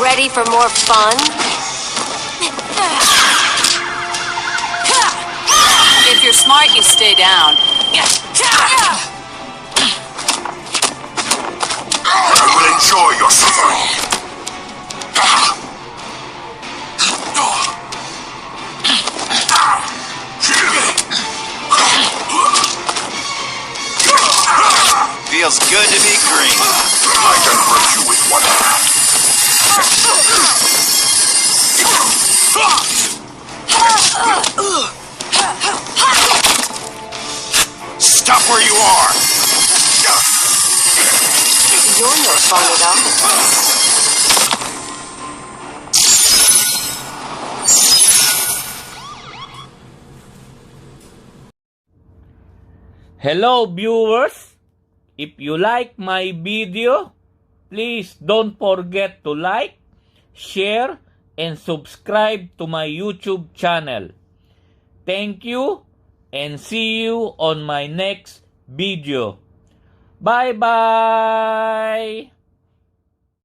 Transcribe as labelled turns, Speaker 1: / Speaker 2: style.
Speaker 1: Ready for more fun?
Speaker 2: If you're smart, you stay down.
Speaker 3: You will enjoy your suffering.
Speaker 4: Feels good to be green.
Speaker 3: I can break you with one hand. Stop where you are.
Speaker 1: You're no fun at all.
Speaker 5: Hello viewers, if you like my video, please don't forget to like, share, and subscribe to my YouTube channel. Thank you and see you on my next video. Bye bye!